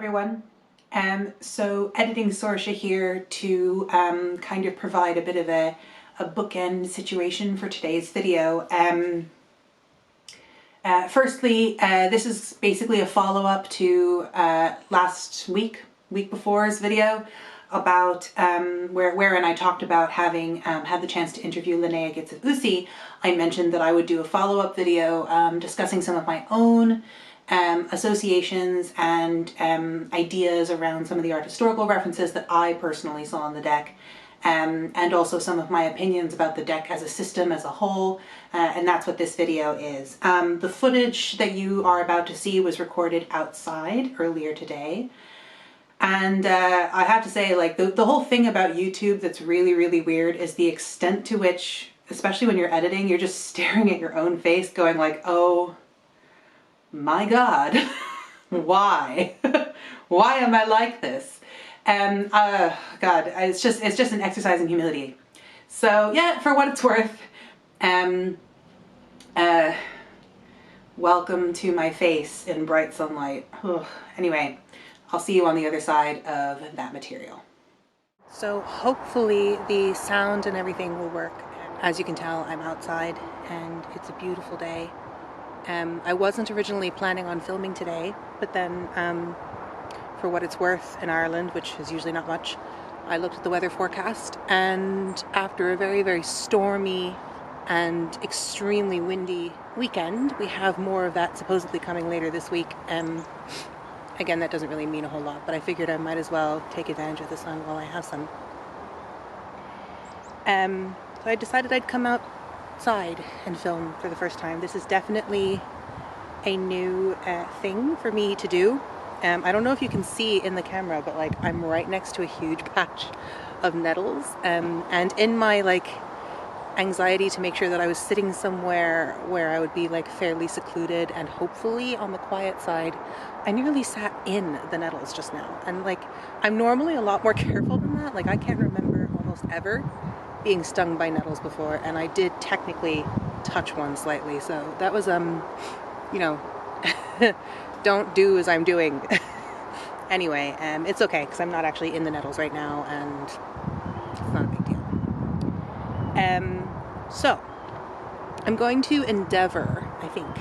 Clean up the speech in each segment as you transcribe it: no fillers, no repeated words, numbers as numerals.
everyone. So editing Sorsha here to kind of provide a bit of a bookend situation for today's video. Firstly, this is basically a follow-up to last week before's video about wherein I talked about having had the chance to interview Linnea Gitz of uusi. I mentioned that I would do a follow-up video discussing some of my own associations and ideas around some of the art historical references that I personally saw on the deck, and also some of my opinions about the deck as a system as a whole, and that's what this video is. The footage that you are about to see was recorded outside earlier today, and I have to say, like, the whole thing about YouTube that's really, really weird is the extent to which, especially when you're editing, you're just staring at your own face going like, oh my God, why? Why am I like this? And God, it's just an exercise in humility. So yeah, for what it's worth, welcome to my face in bright sunlight. Ugh. Anyway, I'll see you on the other side of that material. So hopefully the sound and everything will work. As you can tell, I'm outside and it's a beautiful day. I wasn't originally planning on filming today, but then for what it's worth in Ireland, which is usually not much, I looked at the weather forecast, and after a very, very stormy and extremely windy weekend, we have more of that supposedly coming later this week. Again, that doesn't really mean a whole lot, but I figured I might as well take advantage of the sun while I have some. So I decided I'd come outside and film for the first time. This is definitely a new thing for me to do. I don't know if you can see in the camera, but like I'm right next to a huge patch of nettles, and in my like anxiety to make sure that I was sitting somewhere where I would be like fairly secluded and hopefully on the quiet side, I nearly sat in the nettles just now. And like I'm normally a lot more careful than that. Like I can't remember almost ever being stung by nettles before, and I did technically touch one slightly, so that was you know, don't do as I'm doing. Anyway, it's okay because I'm not actually in the nettles right now, and it's not a big deal. So I'm going to endeavor, I think,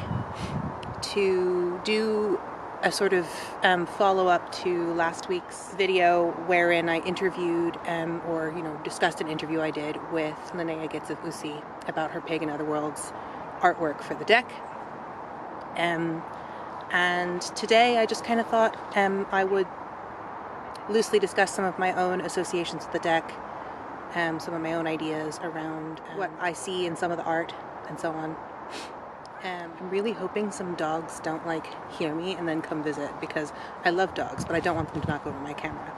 to do a sort of follow-up to last week's video wherein I interviewed or discussed an interview I did with Linnea Gitz of uusi about her Pagan Otherworlds artwork for the deck. And today I just kind of thought I would loosely discuss some of my own associations with the deck, some of my own ideas around what I see in some of the art and so on. I'm really hoping some dogs don't like hear me and then come visit, because I love dogs, but I don't want them to knock over my camera.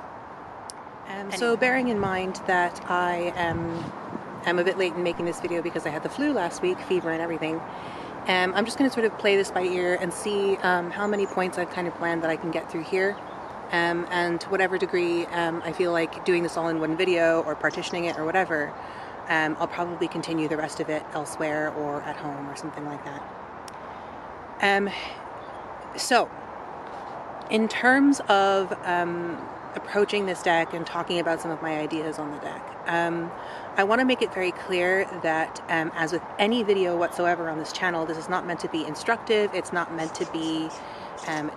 So bearing in mind that I am a bit late in making this video because I had the flu last week, fever and everything, I'm just going to sort of play this by ear and see how many points I've kind of planned that I can get through here. And to whatever degree I feel like doing this all in one video or partitioning it or whatever, I'll probably continue the rest of it elsewhere or at home or something like that. So, in terms of approaching this deck and talking about some of my ideas on the deck, I want to make it very clear that as with any video whatsoever on this channel, this is not meant to be instructive, it's not meant to be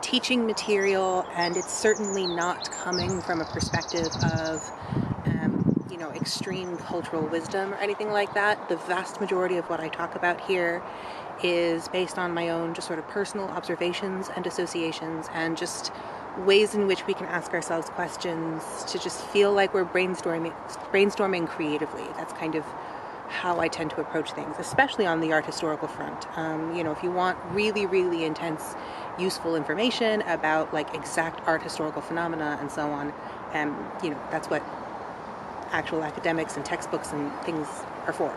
teaching material, and it's certainly not coming from a perspective of extreme cultural wisdom or anything like that. The vast majority of what I talk about here is based on my own just sort of personal observations and associations, and just ways in which we can ask ourselves questions to just feel like we're brainstorming creatively. That's kind of how I tend to approach things, especially on the art historical front. If you want really, really intense, useful information about like exact art historical phenomena and so on, that's what actual academics and textbooks and things are for.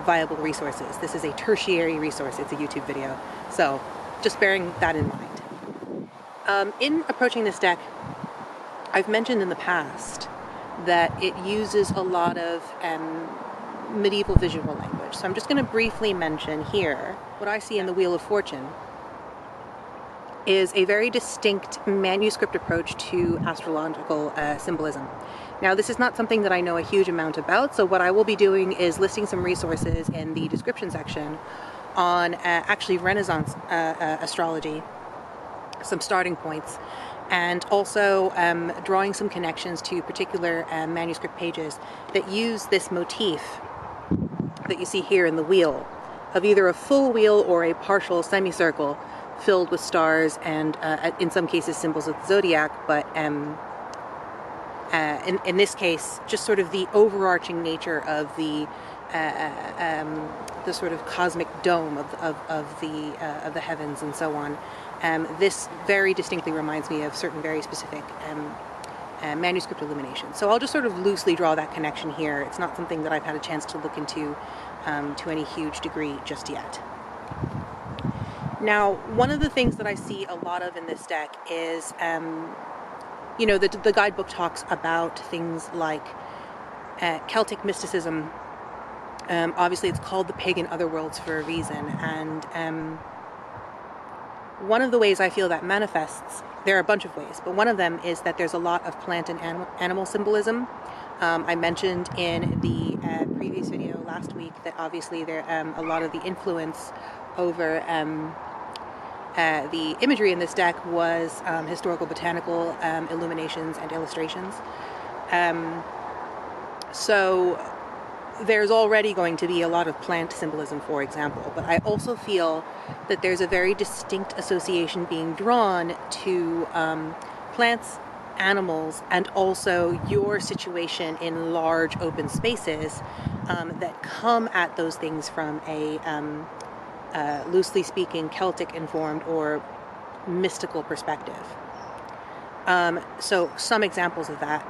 Viable resources. This is a tertiary resource. It's a YouTube video. So just bearing that in mind. In approaching this deck, I've mentioned in the past that it uses a lot of medieval visual language. So I'm just going to briefly mention here what I see in the Wheel of Fortune is a very distinct manuscript approach to astrological symbolism. Now, this is not something that I know a huge amount about, so what I will be doing is listing some resources in the description section on actually Renaissance astrology, some starting points, and also drawing some connections to particular manuscript pages that use this motif that you see here in the wheel, of either a full wheel or a partial semicircle filled with stars and in some cases symbols of the zodiac, but in this case just sort of the overarching nature of the sort of cosmic dome of the heavens and so on. This very distinctly reminds me of certain very specific manuscript illuminations. So I'll just sort of loosely draw that connection here. It's not something that I've had a chance to look into to any huge degree just yet. Now, one of the things that I see a lot of in this deck is, you know, the guidebook talks about things like Celtic mysticism. Obviously, it's called the Pagan Otherworlds for a reason, and one of the ways I feel that manifests, there are a bunch of ways, but one of them is that there's a lot of plant and animal symbolism. I mentioned in the previous video last week that obviously there a lot of the influence over the imagery in this deck was historical botanical illuminations and illustrations. So there's already going to be a lot of plant symbolism, for example, but I also feel that there's a very distinct association being drawn to plants, animals, and also your situation in large open spaces that come at those things from a loosely speaking Celtic informed or mystical perspective. So some examples of that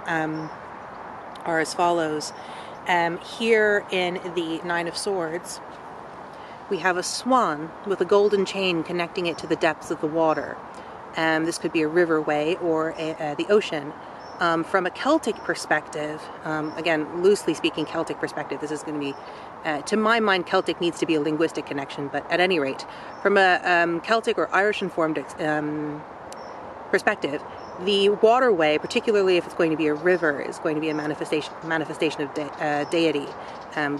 are as follows. Here in the Nine of Swords, we have a swan with a golden chain connecting it to the depths of the water. This could be a riverway or the ocean. From a Celtic perspective, again, loosely speaking Celtic perspective, this is going to be, to my mind, Celtic needs to be a linguistic connection, but at any rate, from a Celtic or Irish informed perspective, the waterway, particularly if it's going to be a river, is going to be a manifestation of deity,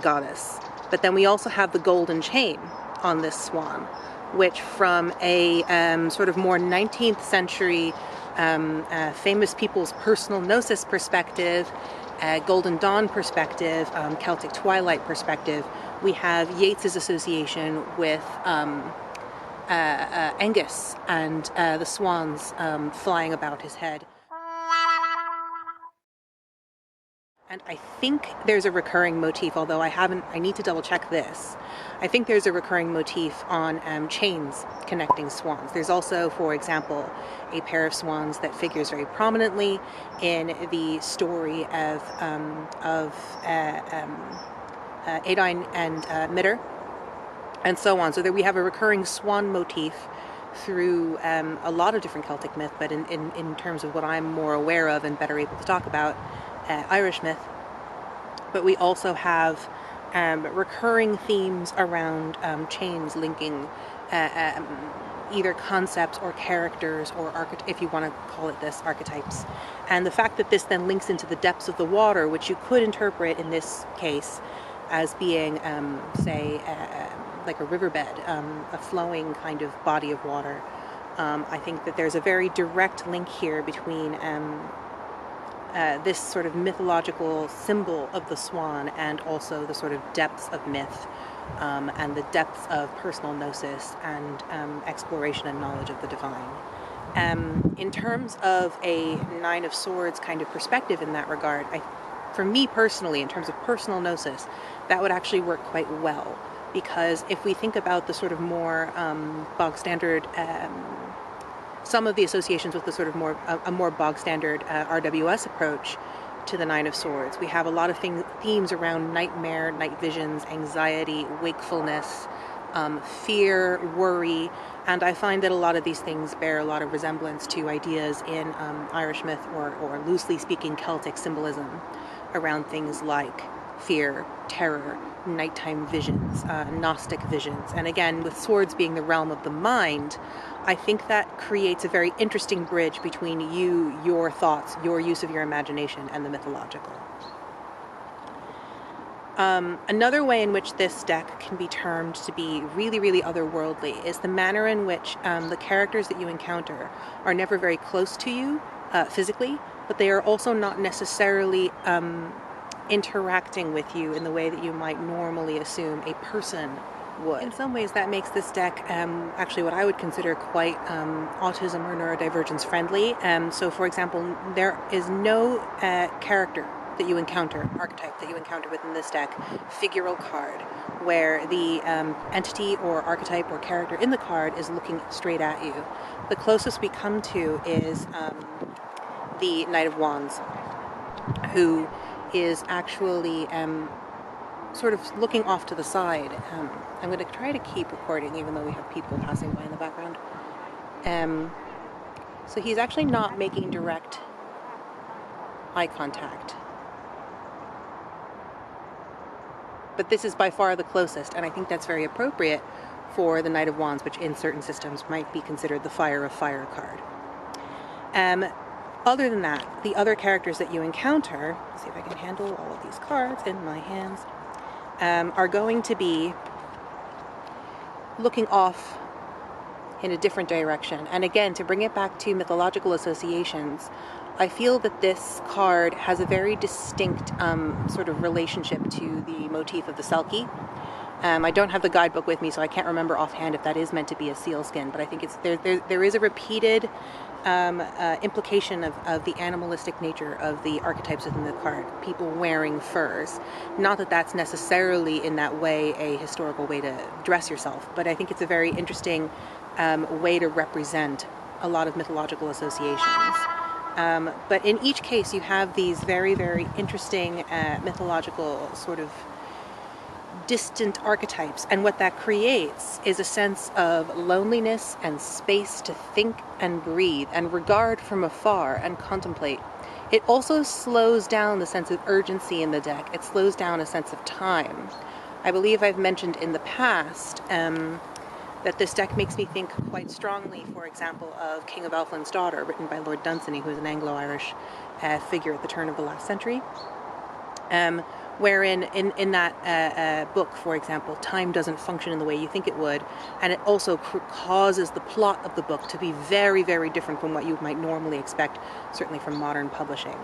goddess. But then we also have the golden chain on this swan, which from a sort of more 19th century famous people's personal gnosis perspective, Golden Dawn perspective, Celtic Twilight perspective, we have Yeats's association with Aengus and the swans flying about his head. And I think there's a recurring motif, although I need to double check this. I think there's a recurring motif on chains connecting swans. There's also, for example, a pair of swans that figures very prominently in the story of Étaín and Midir, and so on. So that we have a recurring swan motif through a lot of different Celtic myth, but in terms of what I'm more aware of and better able to talk about, Irish myth. But we also have recurring themes around chains linking either concepts or characters or if you want to call it this, archetypes. And the fact that this then links into the depths of the water, which you could interpret in this case as being, say, like a riverbed, a flowing kind of body of water. I think that there's a very direct link here between this sort of mythological symbol of the swan and also the sort of depths of myth and the depths of personal gnosis and exploration and knowledge of the divine. In terms of a Nine of Swords kind of perspective in that regard, for me personally, in terms of personal gnosis, that would actually work quite well, because if we think about the sort of more bog standard, some of the associations with the sort of more bog standard RWS approach to the Nine of Swords, we have a lot of themes around nightmare, night visions, anxiety, wakefulness, fear, worry, and I find that a lot of these things bear a lot of resemblance to ideas in Irish myth or loosely speaking Celtic symbolism around things like fear, terror, nighttime visions, Gnostic visions. And again, with swords being the realm of the mind, I think that creates a very interesting bridge between you, your thoughts, your use of your imagination, and the mythological. Another way in which this deck can be termed to be really, really otherworldly is the manner in which the characters that you encounter are never very close to you physically, but they are also not necessarily interacting with you in the way that you might normally assume a person would. In some ways that makes this deck actually what I would consider quite autism or neurodivergence friendly. So for example, there is no character that you encounter, archetype that you encounter within this deck, figural card, where the entity or archetype or character in the card is looking straight at you. The closest we come to is the Knight of Wands, who is actually sort of looking off to the side. I'm going to try to keep recording even though we have people passing by in the background. So he's actually not making direct eye contact. But this is by far the closest, and I think that's very appropriate for the Knight of Wands, which in certain systems might be considered the Fire of Fire card. Other than that, the other characters that you encounter, let's see if I can handle all of these cards in my hands, are going to be looking off in a different direction. And again, to bring it back to mythological associations, I feel that this card has a very distinct sort of relationship to the motif of the Selkie. I don't have the guidebook with me, so I can't remember offhand if that is meant to be a sealskin, but I think it's there is a repeated implication of the animalistic nature of the archetypes within the card, people wearing furs. Not that that's necessarily in that way a historical way to dress yourself, but I think it's a very interesting way to represent a lot of mythological associations. But in each case you have these very, very interesting mythological sort of distant archetypes, and what that creates is a sense of loneliness and space to think and breathe and regard from afar and contemplate. It also slows down the sense of urgency in the deck. It slows down a sense of time. I believe I've mentioned in the past that this deck makes me think quite strongly, for example, of King of Elfland's Daughter, written by Lord Dunsany, who is an Anglo-Irish figure at the turn of the last century. Wherein in that book, for example, time doesn't function in the way you think it would, and it also causes the plot of the book to be very, very different from what you might normally expect, certainly from modern publishing.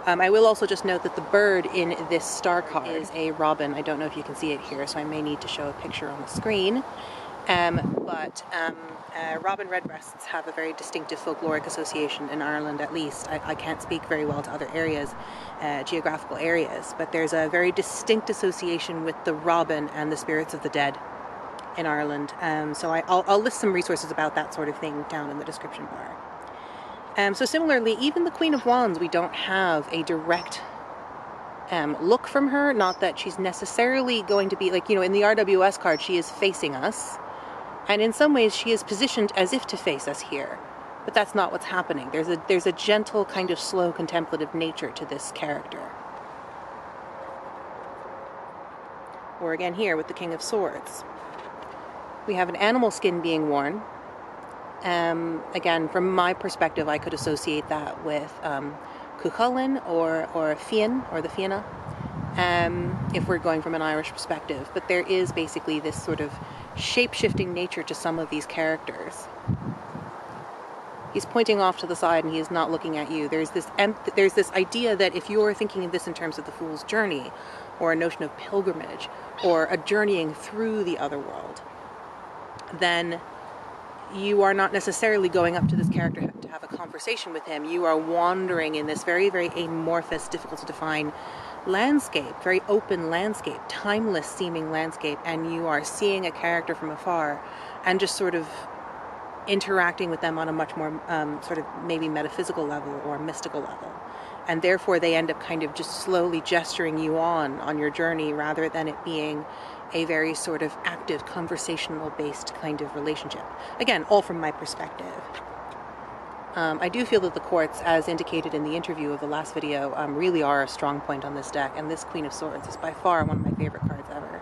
I will also just note that the bird in this star card is a robin. I don't know if you can see it here, so I may need to show a picture on the screen. Robin redbreasts have a very distinctive folkloric association in Ireland, at least. I can't speak very well to other areas, geographical areas, but there's a very distinct association with the robin and the spirits of the dead in Ireland. So I'll list some resources about that sort of thing down in the description bar. So similarly, even the Queen of Wands, we don't have a direct look from her. Not that she's necessarily going to be, like, you know, in the RWS card, she is facing us. And in some ways she is positioned as if to face us here, but that's not what's happening. There's a gentle, kind of slow, contemplative nature to this character. Or again here with the King of Swords, we have an animal skin being worn. Again, from my perspective, I could associate that with Cuchulainn or Fiann, or the Fianna, if we're going from an Irish perspective. But there is basically this sort of shape-shifting nature to some of these characters. He's pointing off to the side and he is not looking at you. There's this idea that if you're thinking of this in terms of the Fool's Journey, or a notion of pilgrimage, or a journeying through the other world, then you are not necessarily going up to this character to have a conversation with him. You are wandering in this very, very amorphous, difficult to define landscape, very open landscape, timeless seeming landscape, and you are seeing a character from afar and just sort of interacting with them on a much more sort of maybe metaphysical level or mystical level. And therefore they end up kind of just slowly gesturing you on your journey, rather than it being a very sort of active, conversational based kind of relationship. Again, all from my perspective. I do feel that the quartz, as indicated in the interview of the last video, really are a strong point on this deck, and this Queen of Swords is by far one of my favorite cards ever.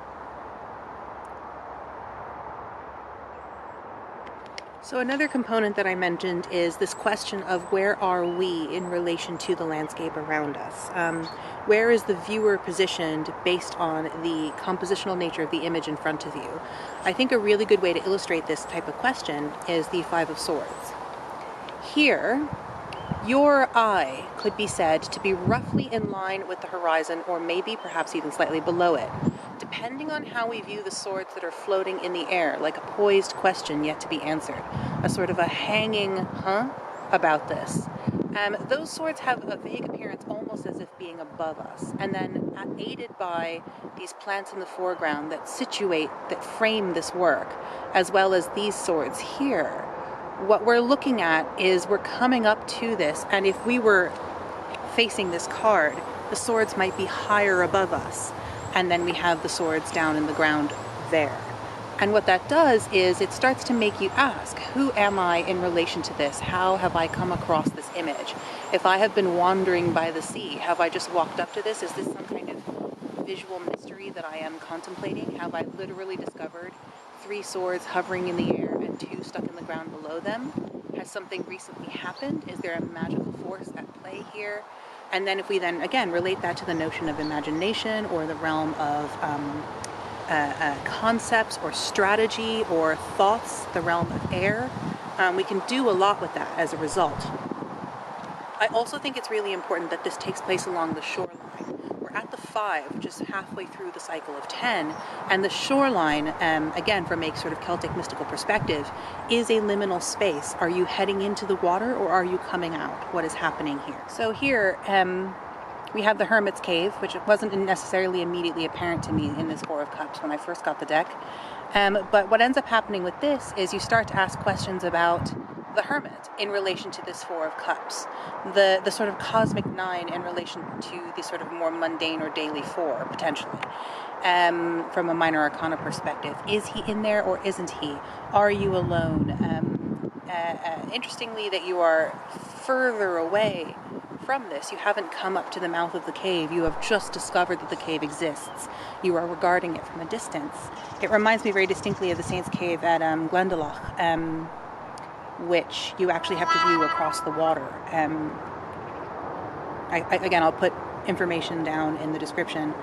So another component that I mentioned is this question of where are we in relation to the landscape around us? Where is the viewer positioned based on the compositional nature of the image in front of you? I think a really good way to illustrate this type of question is the Five of Swords. Here, your eye could be said to be roughly in line with the horizon, or maybe perhaps even slightly below it, depending on how we view the swords that are floating in the air, like a poised question yet to be answered, a sort of a hanging about this. Those swords have a vague appearance almost as if being above us, and then aided by these plants in the foreground that frame this work, as well as these swords here. What we're looking at is we're coming up to this, and if we were facing this card, the swords might be higher above us, and then we have the swords down in the ground there. And what that does is it starts to make you ask, who am I in relation to this? How have I come across this image? If I have been wandering by the sea, have I just walked up to this? Is this some kind of visual mystery that I am contemplating? Have I literally discovered 3 swords hovering in the air and 2 stuck in the ground below them? Has something recently happened? Is there a magical force at play here? And then if we then, again, relate that to the notion of imagination or the realm of concepts or strategy or thoughts, the realm of air, we can do a lot with that as a result. I also think it's really important that this takes place along the shoreline. We're at the 5, just halfway through the cycle of 10, and the shoreline, again, from a sort of Celtic mystical perspective, is a liminal space. Are you heading into the water or are you coming out? What is happening here? So here, we have the Hermit's Cave, which wasn't necessarily immediately apparent to me in this 4 of Cups when I first got the deck. But what ends up happening with this is you start to ask questions about the Hermit in relation to this 4 of Cups, the sort of cosmic 9 in relation to the sort of more mundane or daily 4, potentially. From a minor arcana perspective, is he in there or isn't he? Are you alone? Interestingly, that you are further away from this. You haven't come up to the mouth of the cave. You have just discovered that the cave exists. You are regarding it from a distance. It reminds me very distinctly of the Saint's Cave at Glendalough, which you actually have to view across the water. Again, I'll put information down in the description.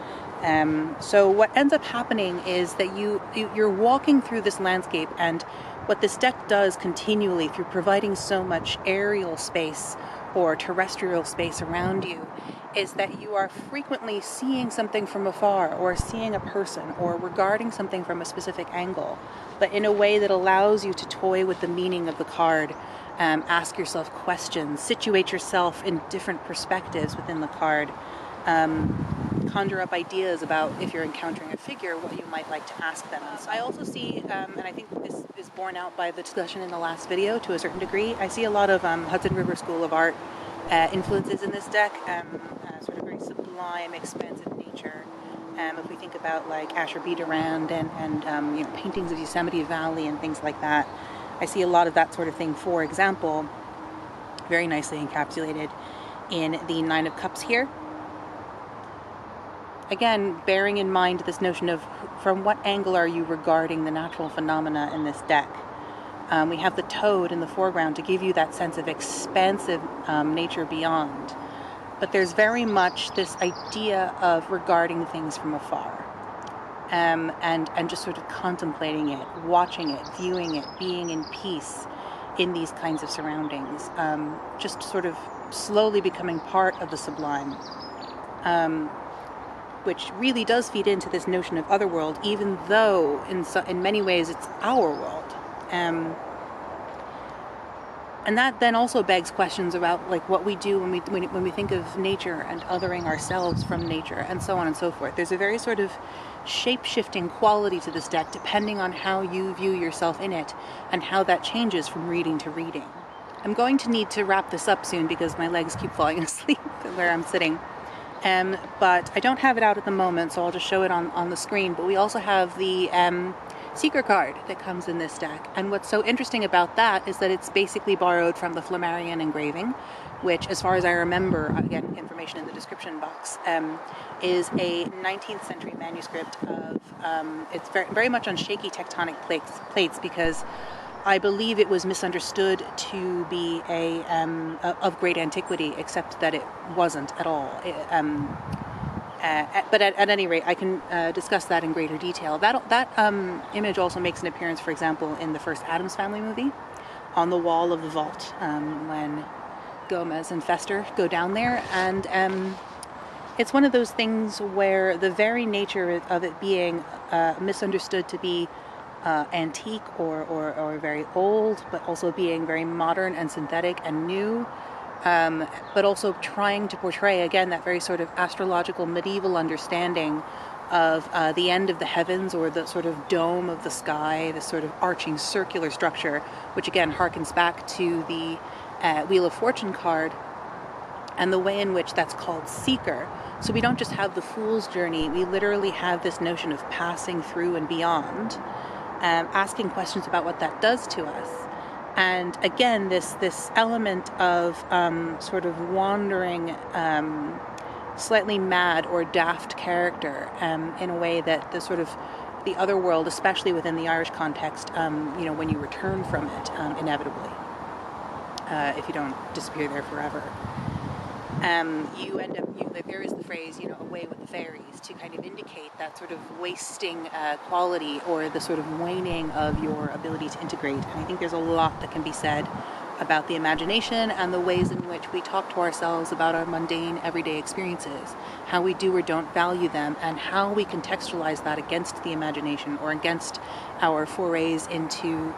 So what ends up happening is that you're walking through this landscape, and what this deck does continually through providing so much aerial space or terrestrial space around you is that you are frequently seeing something from afar, or seeing a person, or regarding something from a specific angle, but in a way that allows you to toy with the meaning of the card, ask yourself questions, situate yourself in different perspectives within the card, conjure up ideas about, if you're encountering a figure, what you might like to ask them. I also see, and I think this is borne out by the discussion in the last video to a certain degree, I see a lot of Hudson River School of Art influences in this deck, sort of very sublime, expansive nature. If we think about like Asher B. Durand and you know, paintings of Yosemite Valley and things like that, I see a lot of that sort of thing. For example, very nicely encapsulated in the 9 of Cups here. Again, bearing in mind this notion of from what angle are you regarding the natural phenomena in this deck. We have the toad in the foreground to give you that sense of expansive nature beyond. But there's very much this idea of regarding things from afar, and just sort of contemplating it, watching it, viewing it, being in peace in these kinds of surroundings, just sort of slowly becoming part of the sublime. Which really does feed into this notion of otherworld, even though in many ways it's our world. And that then also begs questions about like what we do when we think of nature and othering ourselves from nature, and so on and so forth. There's a very sort of shape-shifting quality to this deck depending on how you view yourself in it and how that changes from reading to reading. I'm going to need to wrap this up soon because my legs keep falling asleep where I'm sitting. But I don't have it out at the moment, so I'll just show it on the screen. But we also have the secret card that comes in this deck. And what's so interesting about that is that it's basically borrowed from the Flammarion engraving, which, as far as I remember, again, information in the description box, is a 19th century manuscript of, it's very, very much on shaky tectonic plates because I believe it was misunderstood to be of great antiquity, except that it wasn't at all. But at any rate, I can discuss that in greater detail. That image also makes an appearance, for example, in the first Addams Family movie, on the wall of the vault, when Gomez and Fester go down there. And it's one of those things where the very nature of it being misunderstood to be antique or very old, but also being very modern and synthetic and new, but also trying to portray, again, that very sort of astrological medieval understanding of the end of the heavens, or the sort of dome of the sky, this sort of arching circular structure, which again harkens back to the Wheel of Fortune card and the way in which that's called seeker. So we don't just have the fool's journey, we literally have this notion of passing through and beyond, asking questions about what that does to us. And again, this element of sort of wandering, slightly mad or daft character, in a way that the other world, especially within the Irish context, when you return from it, inevitably, if you don't disappear there forever, you end up, there is the phrase, away with the fairies, to kind of indicate that sort of wasting quality, or the sort of waning of your ability to integrate. And I think there's a lot that can be said about the imagination and the ways in which we talk to ourselves about our mundane everyday experiences, how we do or don't value them, and how we contextualize that against the imagination or against our forays into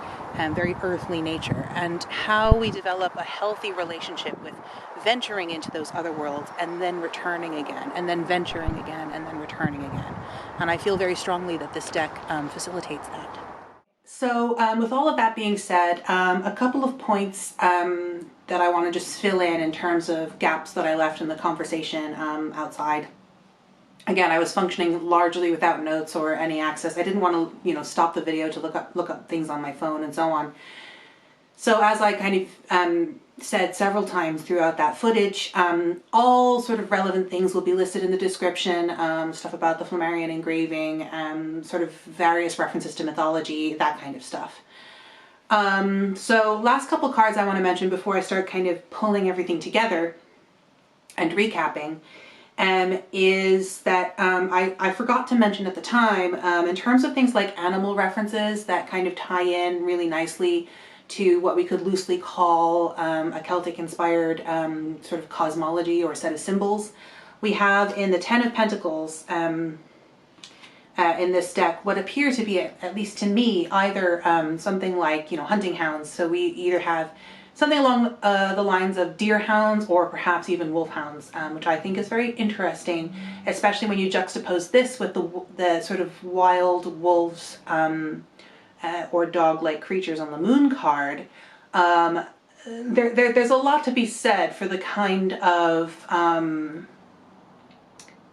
very earthly nature, and how we develop a healthy relationship with venturing into those other worlds and then returning again, and then venturing again and then returning again. And I feel very strongly that this deck facilitates that. So with all of that being said, a couple of points that I want to just fill in terms of gaps that I left in the conversation outside. Again, I was functioning largely without notes or any access. I didn't want to, stop the video to look up things on my phone and so on. So as I kind of said several times throughout that footage, all sort of relevant things will be listed in the description, stuff about the Flammarion engraving, sort of various references to mythology, that kind of stuff. So last couple cards I want to mention before I start kind of pulling everything together and recapping, is that I forgot to mention at the time, in terms of things like animal references that kind of tie in really nicely to what we could loosely call a Celtic-inspired sort of cosmology or set of symbols. We have in the Ten of Pentacles in this deck what appear to be, at least to me, either something like, hunting hounds. So we either have something along the lines of deer hounds or perhaps even wolfhounds, which I think is very interesting, especially when you juxtapose this with the sort of wild wolves or dog-like creatures on the moon card. There's a lot to be said for the kind of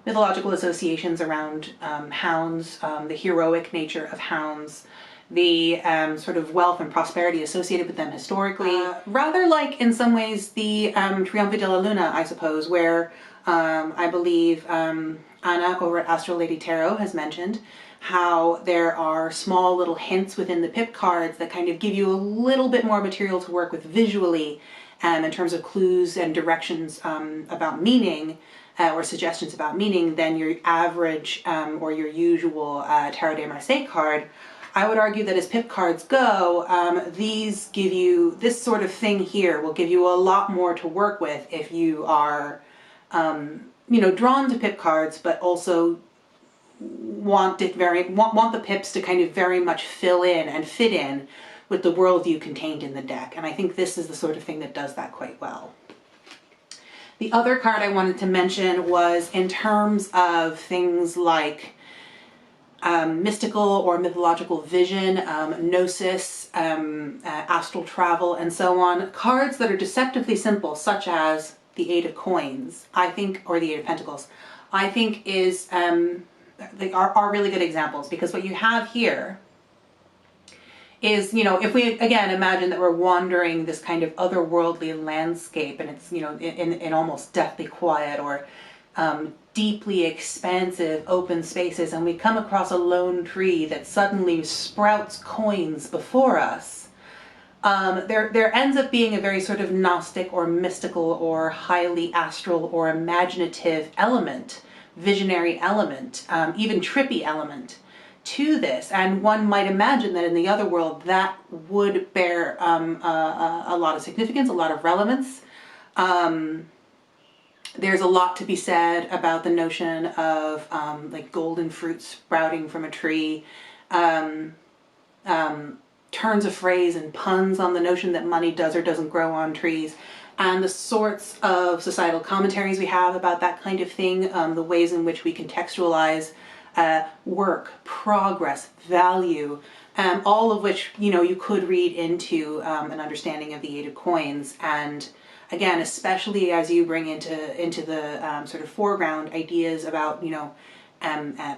mythological associations around hounds, the heroic nature of hounds, the sort of wealth and prosperity associated with them historically. Rather like, in some ways, the Triunfo de la Luna, I suppose, where I believe Anna over at Astrology Tarot has mentioned how there are small little hints within the pip cards that kind of give you a little bit more material to work with visually, in terms of clues and directions about meaning, or suggestions about meaning, than your average or your usual Tarot de Marseille card. I would argue that as pip cards go, these give you, this sort of thing here will give you a lot more to work with if you are, drawn to pip cards, but also want the pips to kind of very much fill in and fit in with the worldview contained in the deck. And I think this is the sort of thing that does that quite well. The other card I wanted to mention was in terms of things like mystical or mythological vision, gnosis, astral travel, and so on. Cards that are deceptively simple, such as the Eight of Coins, I think, or the Eight of Pentacles, I think is they are really good examples, because what you have here is, if we again imagine that we're wandering this kind of otherworldly landscape, and it's, in almost deathly quiet or deeply expansive open spaces, and we come across a lone tree that suddenly sprouts coins before us, there ends up being a very sort of Gnostic or mystical or highly astral or imaginative element, visionary element, even trippy element to this. And one might imagine that in the other world that would bear a lot of significance, a lot of relevance. There's a lot to be said about the notion of like golden fruit sprouting from a tree, turns of phrase and puns on the notion that money does or doesn't grow on trees, and the sorts of societal commentaries we have about that kind of thing, the ways in which we contextualize work, progress, value, all of which, you know, you could read into an understanding of the Eight of Coins. And again, especially as you bring into the sort of foreground ideas about, you know,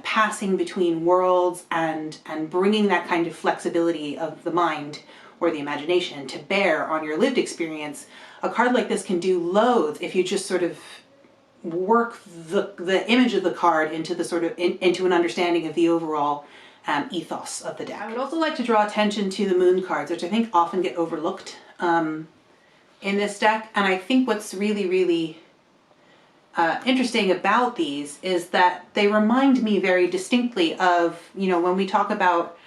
passing between worlds and bringing that kind of flexibility of the mind or the imagination to bear on your lived experience, a card like this can do loads if you just sort of work the image of the card into the sort of into an understanding of the overall ethos of the deck. I would also like to draw attention to the moon cards, which I think often get overlooked in this deck. And I think what's really interesting about these is that they remind me very distinctly of, you know, when we talk about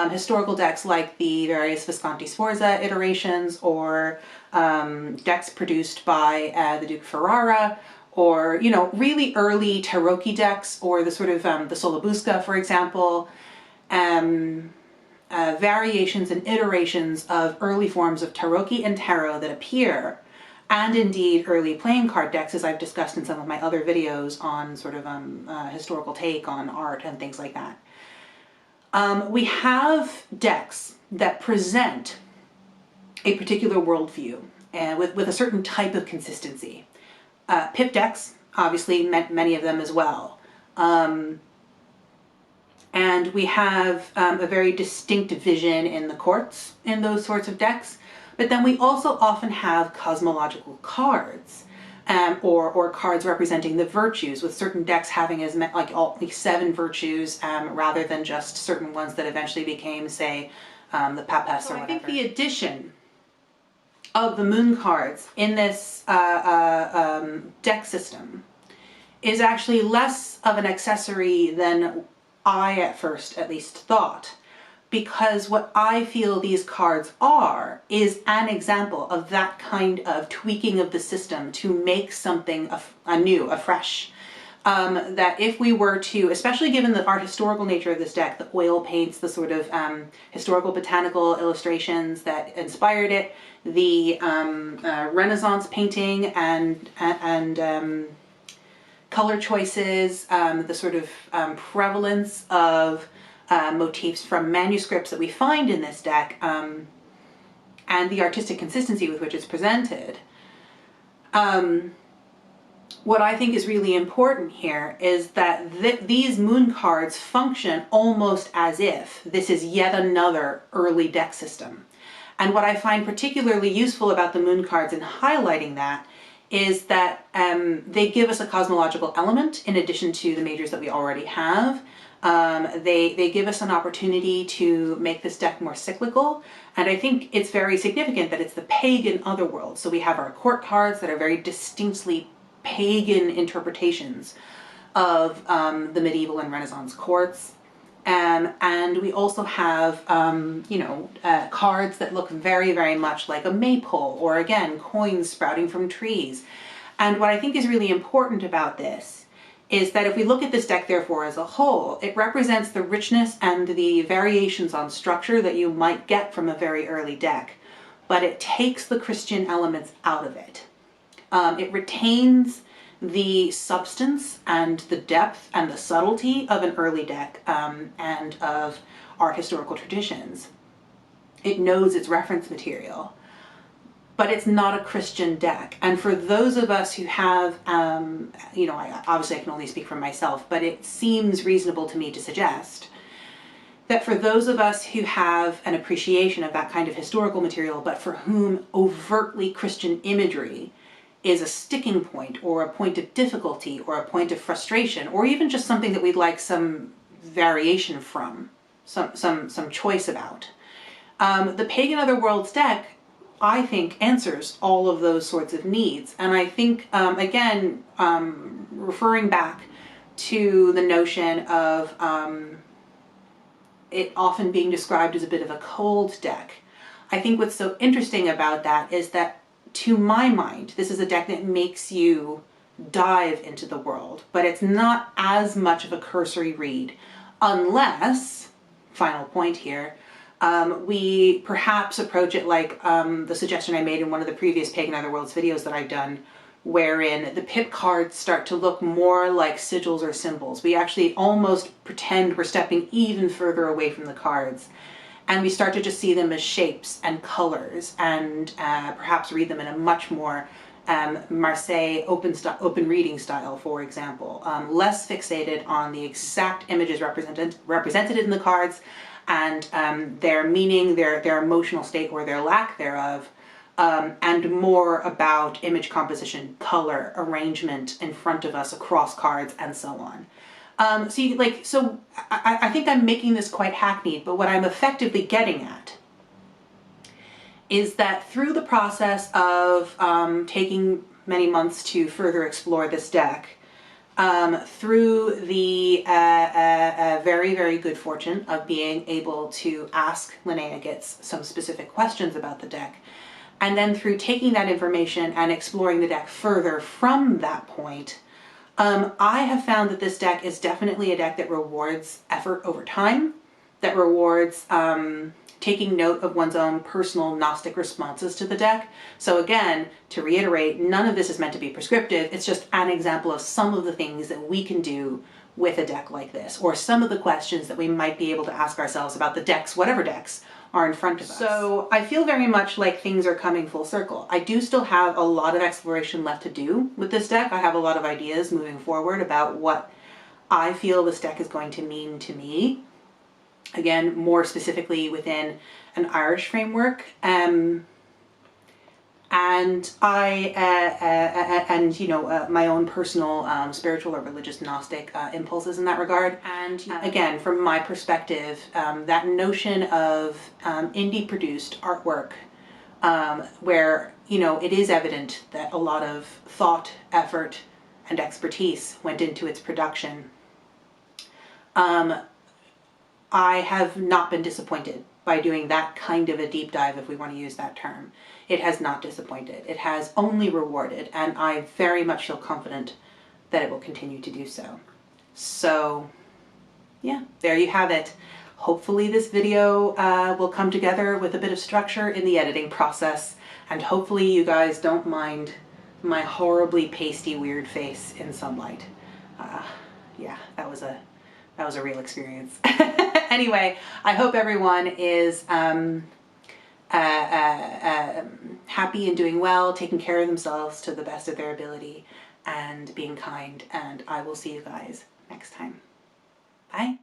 historical decks like the various Visconti Sforza iterations, or decks produced by the Duke of Ferrara, or, you know, really early Tarocchi decks, or the sort of the Solabusca, for example, variations and iterations of early forms of Tarocchi and Tarot that appear, and indeed early playing card decks, as I've discussed in some of my other videos on sort of historical take on art and things like that. We have decks that present a particular worldview with a certain type of consistency. Pip decks, obviously, many of them as well. And we have a very distinct vision in the courts in those sorts of decks. But then we also often have cosmological cards, or cards representing the virtues, with certain decks having like 7 virtues rather than just certain ones that eventually became, say, the Papes or whatever. I think the addition of the moon cards in this deck system is actually less of an accessory than I at first at least thought, because what I feel these cards are is an example of that kind of tweaking of the system to make something anew, afresh. That if we were to, especially given the art historical nature of this deck, the oil paints, the sort of historical botanical illustrations that inspired it, the Renaissance painting and color choices, the sort of prevalence of motifs from manuscripts that we find in this deck, and the artistic consistency with which it's presented. What I think is really important here is that these moon cards function almost as if this is yet another early deck system. And what I find particularly useful about the moon cards in highlighting that is that they give us a cosmological element in addition to the majors that we already have. They give us an opportunity to make this deck more cyclical, and I think it's very significant that it's the pagan otherworld. So we have our court cards that are very distinctly pagan interpretations of the medieval and Renaissance courts, and we also have cards that look very much like a maypole, or again coins sprouting from trees. And what I think is really important about this is that if we look at this deck, therefore, as a whole, it represents the richness and the variations on structure that you might get from a very early deck, but it takes the Christian elements out of it. It retains the substance and the depth and the subtlety of an early deck and of art historical traditions. It knows its reference material, but it's not a Christian deck. And for those of us who have, obviously I can only speak for myself, but it seems reasonable to me to suggest that for those of us who have an appreciation of that kind of historical material, but for whom overtly Christian imagery is a sticking point, or a point of difficulty, or a point of frustration, or even just something that we'd like some variation from, some choice about, The Pagan Otherworlds deck, I think, answers all of those sorts of needs. And I think, again, referring back to the notion of it often being described as a bit of a cold deck, I think what's so interesting about that is that, to my mind, this is a deck that makes you dive into the world, but it's not as much of a cursory read, unless, final point here, we perhaps approach it like the suggestion I made in one of the previous Pagan Otherworlds videos that I've done, wherein the pip cards start to look more like sigils or symbols. We actually almost pretend we're stepping even further away from the cards, and we start to just see them as shapes and colors, and perhaps read them in a much more Marseille open reading style, for example. Less fixated on the exact images represented in the cards and their meaning, their emotional state or their lack thereof, and more about image composition, color, arrangement in front of us across cards, and so on. So I think I'm making this quite hackneyed, but what I'm effectively getting at is that through the process of taking many months to further explore this deck, through the very, very good fortune of being able to ask Linnea Gitz some specific questions about the deck, and then through taking that information and exploring the deck further from that point, I have found that this deck is definitely a deck that rewards effort over time, that rewards taking note of one's own personal Gnostic responses to the deck. So again, to reiterate, none of this is meant to be prescriptive. It's just an example of some of the things that we can do with a deck like this, or some of the questions that we might be able to ask ourselves about the decks, whatever decks are in front of us. So I feel very much like things are coming full circle. I do still have a lot of exploration left to do with this deck. I have a lot of ideas moving forward about what I feel this deck is going to mean to me. Again, more specifically within an Irish framework. And my own personal spiritual or religious Gnostic impulses in that regard. And again, from my perspective, that notion of indie produced artwork, where it is evident that a lot of thought, effort, and expertise went into its production, I have not been disappointed by doing that kind of a deep dive, if we want to use that term. It has not disappointed. It has only rewarded, and I very much feel confident that it will continue to do so. So yeah, there you have it. Hopefully this video will come together with a bit of structure in the editing process, and hopefully you guys don't mind my horribly pasty weird face in sunlight. Yeah, that was a real experience. Anyway, I hope everyone is happy and doing well, taking care of themselves to the best of their ability, and being kind. And I will see you guys next time. Bye.